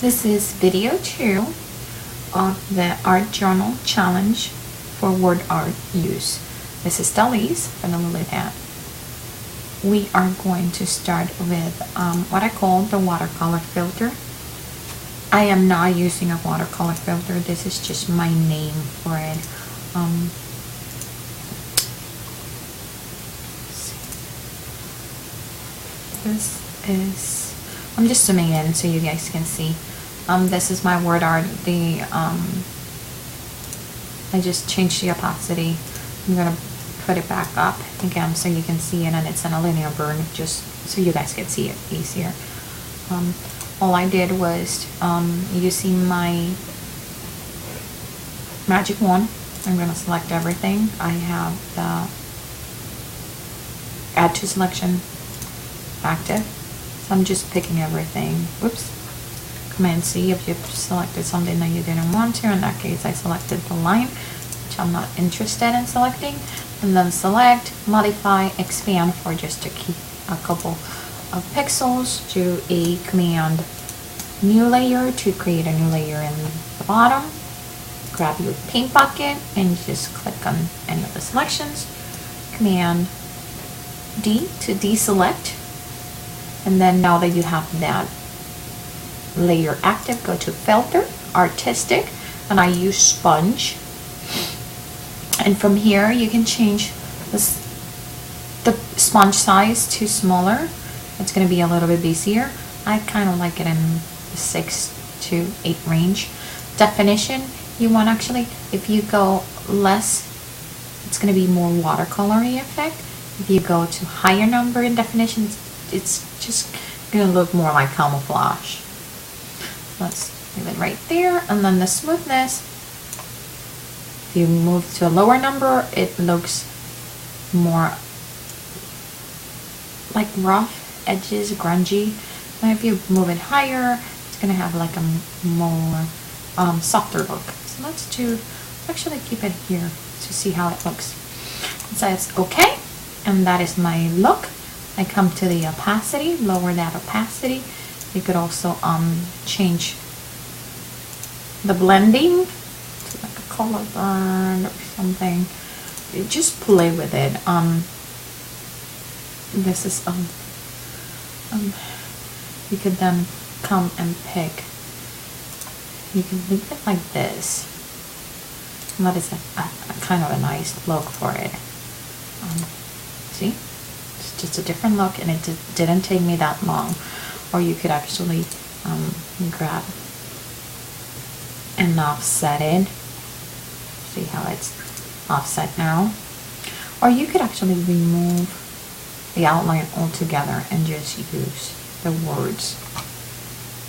This is video 2 of the art journal challenge for word art use. This is Dalise from the Lily Hat. We are going to start with what I call the watercolor filter. I am not using a watercolor filter. This is just my name for it. This is, I'm just zooming in so you guys can see. This is my word art. I just changed the opacity. I'm gonna put it back up again so you can see it, and it's in a linear burn just so you guys can see it easier. All I did was using my magic wand. I'm gonna select everything. I have the add to selection active, so I'm just picking everything. Whoops. Command C if you've selected something that you didn't want to. In that case, I selected the line, which I'm not interested in selecting, and then select, modify, expand for just to keep a couple of pixels. Do a command new layer to create a new layer in the bottom. Grab your paint bucket and just click on any of the selections. Command D to deselect, and then now that you have that layer active, go to filter, artistic, and I use sponge, and from here you can change the sponge size to smaller. It's going to be a little bit busier. I kind of like it in the 6 to 8 range. Definition, you want actually, if you go less, it's going to be more watercolory effect. If you go to higher number in definition, it's just going to look more like camouflage. Let's leave it right there. And then the smoothness, if you move to a lower number, it looks more like rough edges, grungy. And if you move it higher, it's gonna have like a more softer look. So let's actually keep it here to see how it looks. It says okay, and that is my look. I come to the opacity, lower that opacity. You could also change the blending to like a color burn or something. You just play with it. This is you could then come and pick. You can leave it like this. And that is a kind of a nice look for it. See, it's just a different look, and it didn't take me that long. Or you could actually grab and offset it. See how it's offset now? Or you could actually remove the outline altogether and just use the words.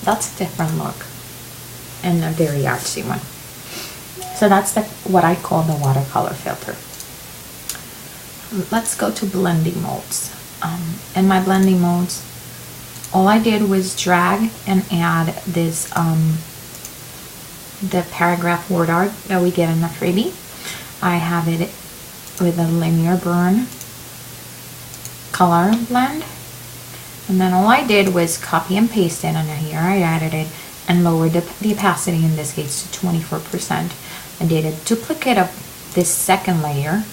That's a different look and a very artsy one. So that's what I call the watercolor filter. Let's go to blending modes. In my blending modes, all I did was drag and add this the paragraph word art that we get in the freebie. I have it with a linear burn color blend, and then all I did was copy and paste it, and here I added it and lowered the opacity, in this case to 24%. I did a duplicate of this second layer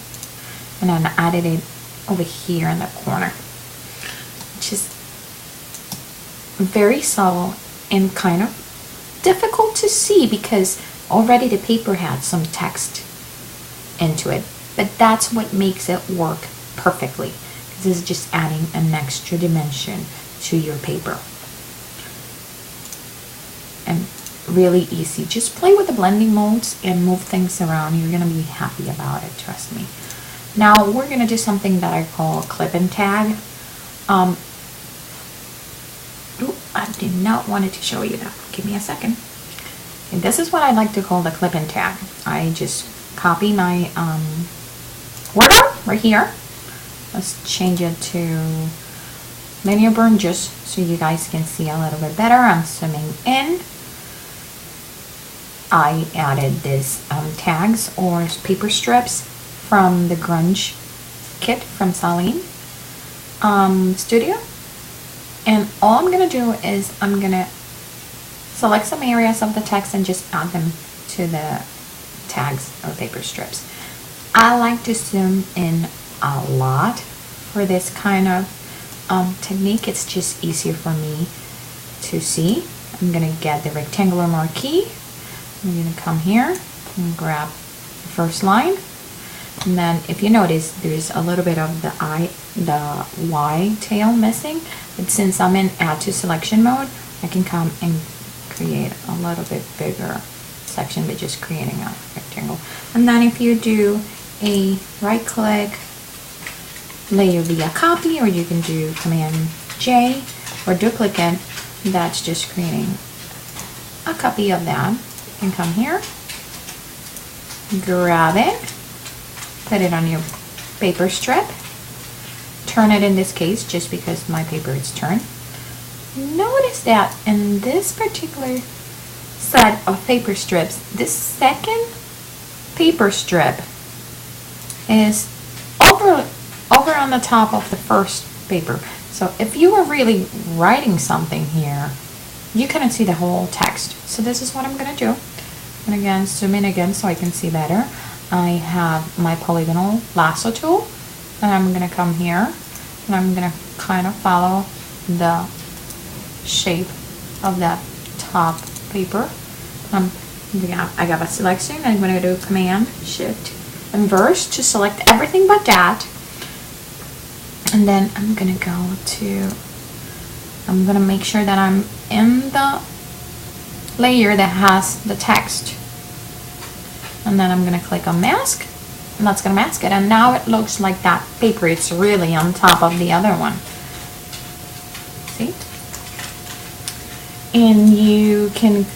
and then added it over here in the corner, which is very subtle and kind of difficult to see because already the paper had some text into it, but that's what makes it work perfectly. This is just adding an extra dimension to your paper, and really easy. Just play with the blending modes and move things around. You're gonna be happy about it, trust me. Now we're gonna do something that I call clip and tag. I did not want to show you that. Give me a second. And this is what I like to call the clip and tag. I just copy my word art right here. Let's change it to linear burn just so you guys can see a little bit better. I'm zooming in. I added this tags or paper strips from the grunge kit from Saline Studio. And all I'm gonna do is I'm gonna select some areas of the text and just add them to the tags or paper strips. I like to zoom in a lot for this kind of technique. It's just easier for me to see. I'm gonna get the rectangular marquee. I'm gonna come here and grab the first line. And then if you notice, there's a little bit of the Y tail missing. But since I'm in add to selection mode, I can come and create a little bit bigger section by just creating a rectangle. And then if you do a right click, layer via copy, or you can do Command J or duplicate, that's just creating a copy of that. You can come here, grab it, put it on your paper strip, turn it in this case just because my paper is turned. Notice that in this particular set of paper strips, this second paper strip is over on the top of the first paper. So if you were really writing something here, you couldn't see the whole text. So this is what I'm gonna do. And again, zoom in again so I can see better. I have my polygonal lasso tool, and I'm gonna come here and I'm gonna kind of follow the shape of that top paper. I got a selection. I'm gonna do Command Shift Inverse to select everything but that. And then I'm gonna make sure that I'm in the layer that has the text. And then I'm gonna click on mask, and that's gonna mask it. And now it looks like that paper, it's really on top of the other one. See? And you can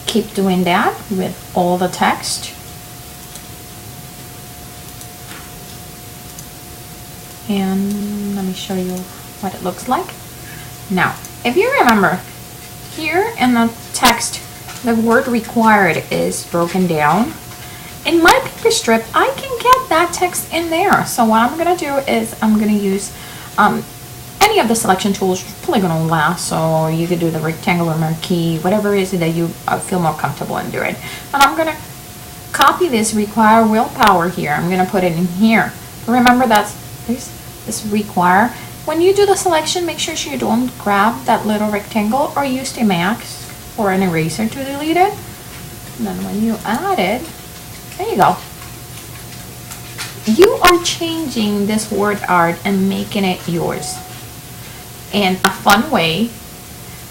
keep doing that with all the text. And let me show you what it looks like. Now, if you remember, here in the text, the word required is broken down. In my paper strip, I can get that text in there. So what I'm gonna do is I'm gonna use any of the selection tools, polygonal lasso, you could do the rectangular marquee, whatever it is that you feel more comfortable in doing. And I'm gonna copy this require willpower here. I'm gonna put it in here. Remember that's this require. When you do the selection, make sure you don't grab that little rectangle or use the mask or an eraser to delete it. And then when you add it, there you go. You are changing this word art and making it yours in a fun way.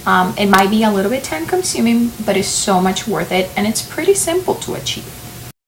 It might be a little bit time consuming, but it's so much worth it, and it's pretty simple to achieve.